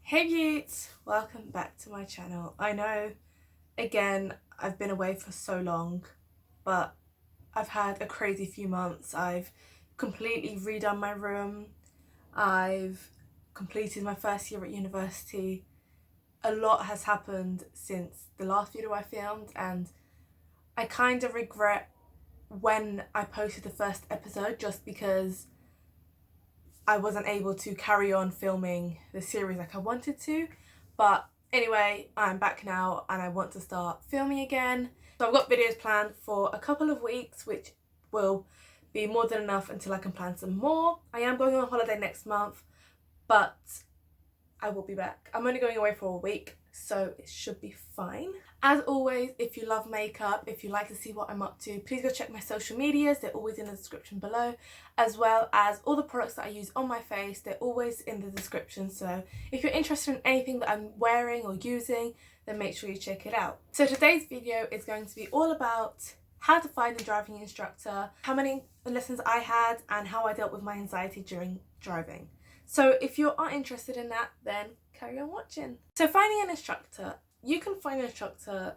Hey Beauts! Welcome back to my channel. I know, again, I've been away for so long, but I've had a crazy few months. I've completely redone my room. I've completed my first year at university. A lot has happened since the last video I filmed, and I kind of regret when I posted the first episode just because I wasn't able to carry on filming the series like I wanted to. But anyway, I'm back now and I want to start filming again. So I've got videos planned for a couple of weeks, which will be more than enough until I can plan some more. I am going on holiday next month, but I will be back. I'm only going away for a week, so it should be fine. As always, if you love makeup, if you like to see what I'm up to, please go check my social medias. They're always in the description below, as well as all the products that I use on my face. They're always in the description, so if you're interested in anything that I'm wearing or using, then make sure you check it out. So today's video is going to be all about how to find a driving instructor, how many lessons I had, and how I dealt with my anxiety during driving. So if you are interested in that, then carry on watching. So finding an instructor, you can find an instructor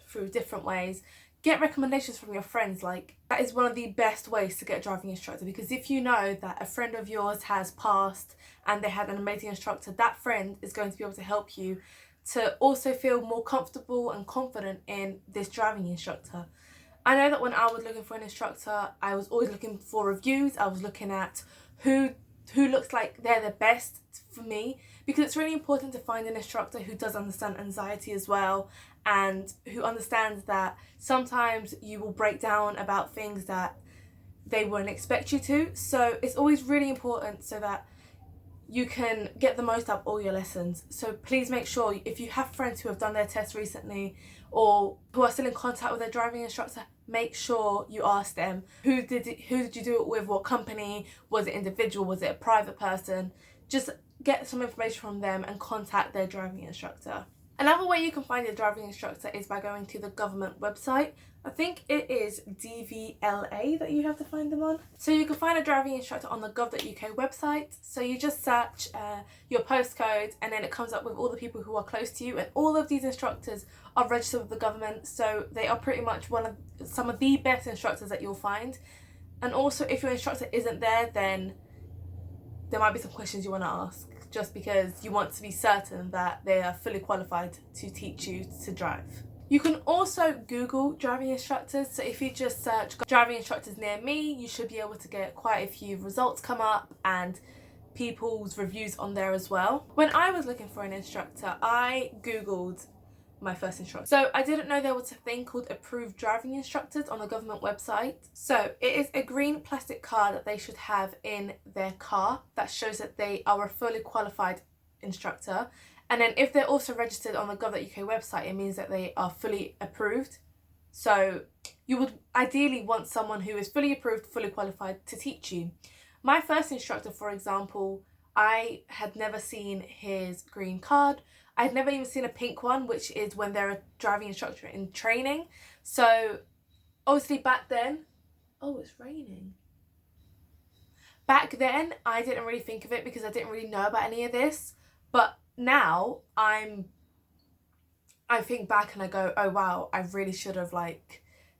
through different ways. Get recommendations from your friends. Like, that is one of the best ways to get a driving instructor, because if you know that a friend of yours has passed and they had an amazing instructor, that friend is going to be able to help you to also feel more comfortable and confident in this driving instructor. I know that when I was looking for an instructor, I was always looking for reviews. I was looking at who looks like they're the best for me, because it's really important to find an instructor who does understand anxiety as well, and who understands that sometimes you will break down about things that they wouldn't expect you to. So it's always really important so that you can get the most out of all your lessons. So please make sure, if you have friends who have done their test recently or who are still in contact with their driving instructor, make sure you ask them, who did you do it with, what company, was it individual, was it a private person? Just get some information from them and contact their driving instructor. Another way you can find your driving instructor is by going to the government website. I think it is DVLA that you have to find them on. So you can find a driving instructor on the gov.uk website. So you just search your postcode, and then it comes up with all the people who are close to you, and all of these instructors are registered with the government, so they are pretty much some of the best instructors that you'll find. And also, if your instructor isn't there, then there might be some questions you want to ask, just because you want to be certain that they are fully qualified to teach you to drive. You can also Google driving instructors. So if you just search driving instructors near me, you should be able to get quite a few results come up and people's reviews on there as well. When I was looking for an instructor, I Googled my first instructor. So I didn't know there was a thing called approved driving instructors on the government website. So it is a green plastic card that they should have in their car that shows that they are a fully qualified instructor. And then if they're also registered on the gov.uk website, it means that they are fully approved. So you would ideally want someone who is fully approved, fully qualified to teach you. My first instructor, for example, I had never seen his green card. I'd never even seen a pink one, which is when they're a driving instructor in training. So obviously back then, oh, it's raining. Back then, I didn't really think of it because I didn't really know about any of this. But now I think back and I go, oh wow, I really should have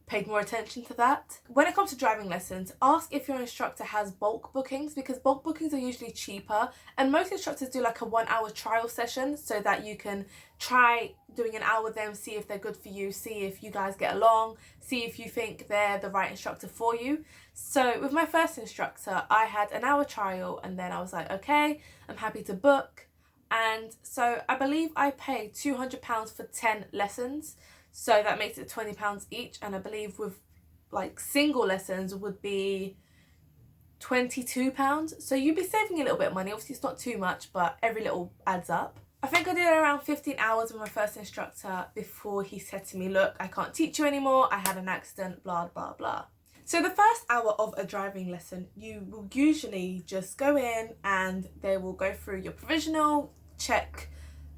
paid more attention to that. When it comes to driving lessons, ask if your instructor has bulk bookings, because bulk bookings are usually cheaper, and most instructors do like a 1 hour trial session so that you can try doing an hour with them, see if they're good for you, see if you guys get along, see if you think they're the right instructor for you. So with my first instructor, I had an hour trial, and then I was like, okay, I'm happy to book. And so I believe I paid £200 for 10 lessons. So that makes it £20 each, and I believe with single lessons would be £22. So you'd be saving a little bit of money. Obviously it's not too much, but every little adds up. I think I did around 15 hours with my first instructor before he said to me, look, I can't teach you anymore, I had an accident, blah blah blah. So the first hour of a driving lesson, you will usually just go in and they will go through your provisional, check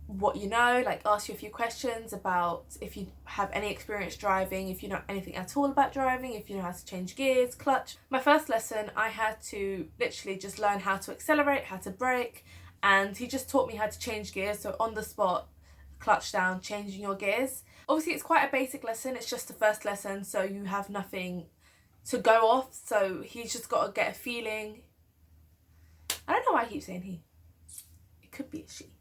what you know, ask you a few questions about if you have any experience driving, if you know anything at all about driving, if you know how to change gears, clutch. My first lesson, I had to literally just learn how to accelerate, how to brake, and he just taught me how to change gears. So on the spot, clutch down, changing your gears. Obviously it's quite a basic lesson, it's just the first lesson, so you have nothing to go off, so he's just got to get a feeling. I don't know why I keep saying he. It could be a she.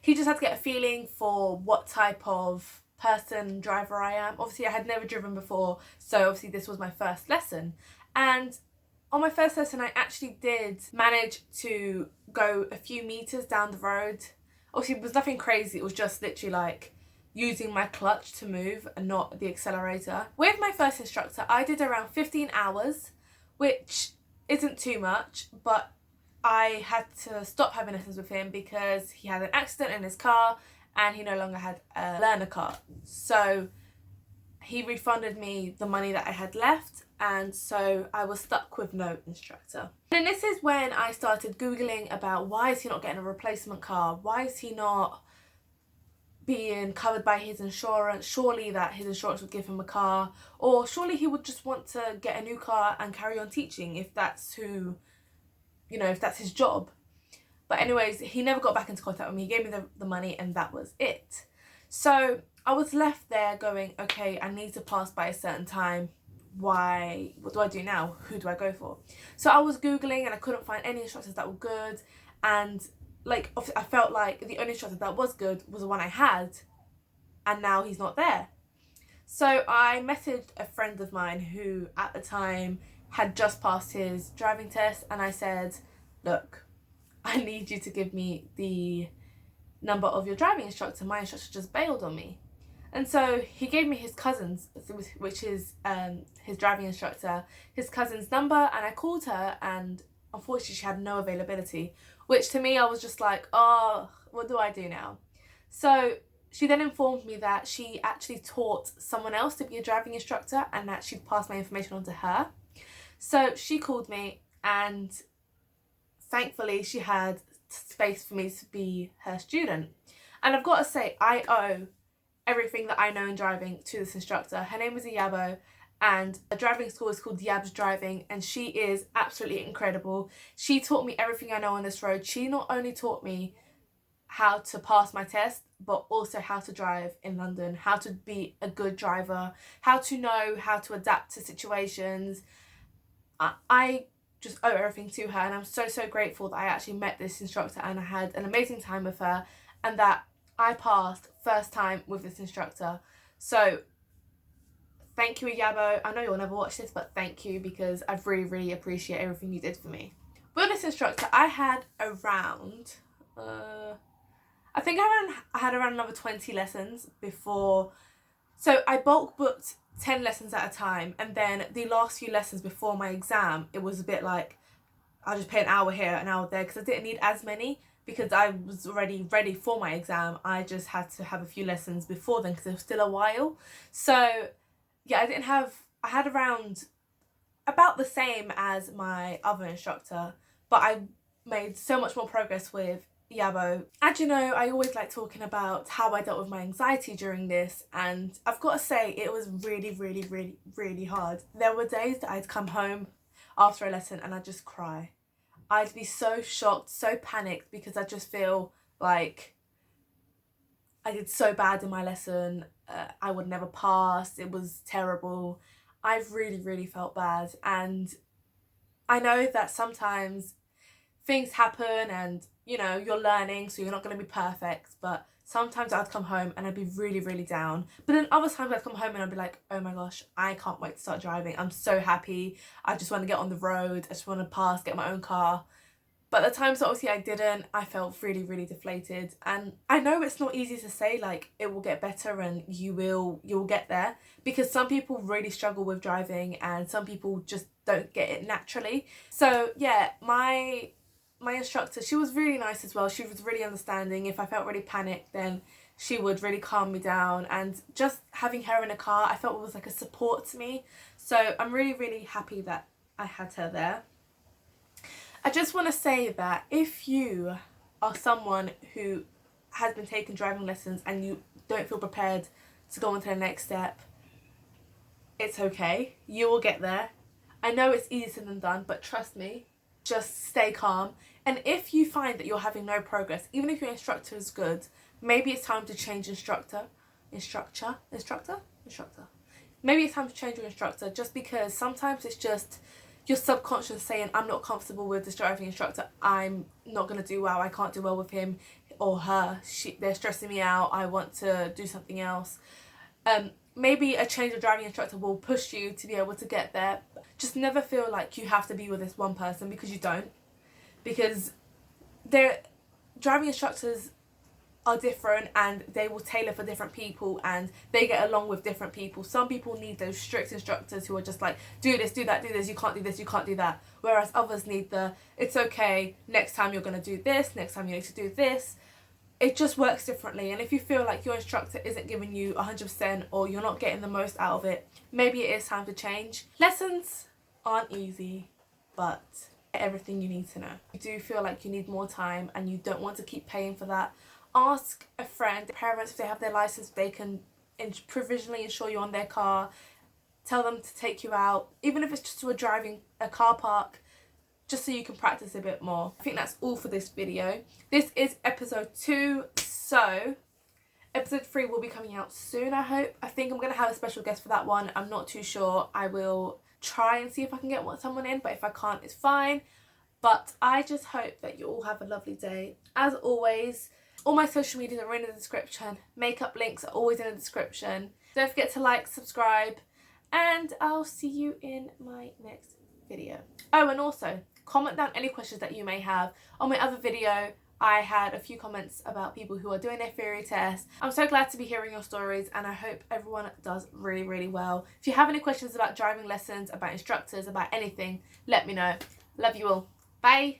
He just had to get a feeling for what type of person, driver I am. Obviously I had never driven before, so obviously this was my first lesson. And on my first lesson I actually did manage to go a few meters down the road. Obviously it was nothing crazy, it was just literally like using my clutch to move and not the accelerator. With my first instructor I did around 15 hours, which isn't too much, but I had to stop having lessons with him because he had an accident in his car and he no longer had a learner card. So he refunded me the money that I had left, and so I was stuck with no instructor. And this is when I started Googling about why is he not getting a replacement car? Why is he not being covered by his insurance? Surely that his insurance would give him a car, or surely he would just want to get a new car and carry on teaching if that's who, you know, if that's his job. But anyways, he never got back into contact with me. He gave me the money and that was it. So I was left there going, okay, I need to pass by a certain time. What do I do now? Who do I go for? So I was Googling and I couldn't find any instructors that were good, and like I felt like the only instructor that was good was the one I had, and now he's not there. So I messaged a friend of mine who at the time had just passed his driving test, and I said, look, I need you to give me the number of your driving instructor. My instructor just bailed on me. And so he gave me his cousin's, which is his driving instructor, his cousin's number, and I called her, and unfortunately she had no availability, which to me I was just like, oh, what do I do now? So she then informed me that she actually taught someone else to be a driving instructor and that she'd passed my information on to her. So she called me, and thankfully she had space for me to be her student. And I've got to say, I owe everything that I know in driving to this instructor. Her name is Yabo, and the driving school is called Yab's Driving, and she is absolutely incredible. She taught me everything I know on this road. She not only taught me how to pass my test, but also how to drive in London, how to be a good driver, how to know how to adapt to situations. I just owe everything to her, and I'm so grateful that I actually met this instructor and I had an amazing time with her, and that I passed first time with this instructor. So thank you, Yabo. I know you'll never watch this, but thank you, because I really appreciate everything you did for me. With this instructor I had around I think I had around another 20 lessons before. So I bulk booked 10 lessons at a time, and then the last few lessons before my exam, it was a bit like I'll just pay an hour here, an hour there, because I didn't need as many because I was already ready for my exam. I just had to have a few lessons before then because it was still a while. So yeah, I had around about the same as my other instructor, but I made so much more progress with Yabo. And you know, I always like talking about how I dealt with my anxiety during this, and I've got to say it was really hard. There were days that I'd come home after a lesson and I'd just cry. I'd be so shocked, so panicked, because I just feel like I did so bad in my lesson. I would never pass. It was terrible. I really felt bad, and I know that sometimes things happen and, you know, you're learning, so you're not going to be perfect, but sometimes I'd come home and I'd be really down. But then other times I'd come home and I'd be like, oh my gosh, I can't wait to start driving. I'm so happy. I just want to get on the road. I just want to pass, get my own car. But the times that obviously I didn't, I felt really deflated. And I know it's not easy to say like it will get better and you'll get there, because some people really struggle with driving and some people just don't get it naturally. So yeah, my instructor, she was really nice as well. She was really understanding. If I felt really panicked, then she would really calm me down, and just having her in a car, I felt it was like a support to me. So I'm really happy that I had her there. I just want to say that if you are someone who has been taking driving lessons and you don't feel prepared to go on to the next step, it's okay. You will get there. I know it's easier than done, but trust me, just stay calm. And if you find that you're having no progress, even if your instructor is good, maybe it's time to change instructor. Maybe it's time to change your instructor, just because sometimes it's just your subconscious saying, I'm not comfortable with this driving instructor, I'm not going to do well, I can't do well with him or her, they're stressing me out, I want to do something else. Maybe a change of driving instructor will push you to be able to get there. Just never feel like you have to be with this one person, because you don't. Because driving instructors are different, and they will tailor for different people, and they get along with different people. Some people need those strict instructors who are just like, do this, do that, do this, you can't do this, you can't do that. Whereas others need it's okay, next time you're going to do this, next time you need to do this. It just works differently. And if you feel like your instructor isn't giving you 100%, or you're not getting the most out of it, maybe it is time to change. Lessons aren't easy, but everything you need to know. If you do feel like you need more time and you don't want to keep paying for that, ask a friend, parents, if they have their license, they can provisionally insure you on their car. Tell them to take you out, even if it's just to a car park, just so you can practice a bit more. I think that's all for this video. This is episode 2, so episode 3 will be coming out soon, I hope. I think I'm going to have a special guest for that one. I'm not too sure. I will try and see if I can get someone in, but if I can't, it's fine. But I just hope that you all have a lovely day. As always, all my social medias are in the description. Makeup links are always in the description. Don't forget to like, subscribe, and I'll see you in my next video. Oh, and also, comment down any questions that you may have. On my other video, I had a few comments about people who are doing their theory test. I'm so glad to be hearing your stories, and I hope everyone does really, really well. If you have any questions about driving lessons, about instructors, about anything, let me know. Love you all. Bye.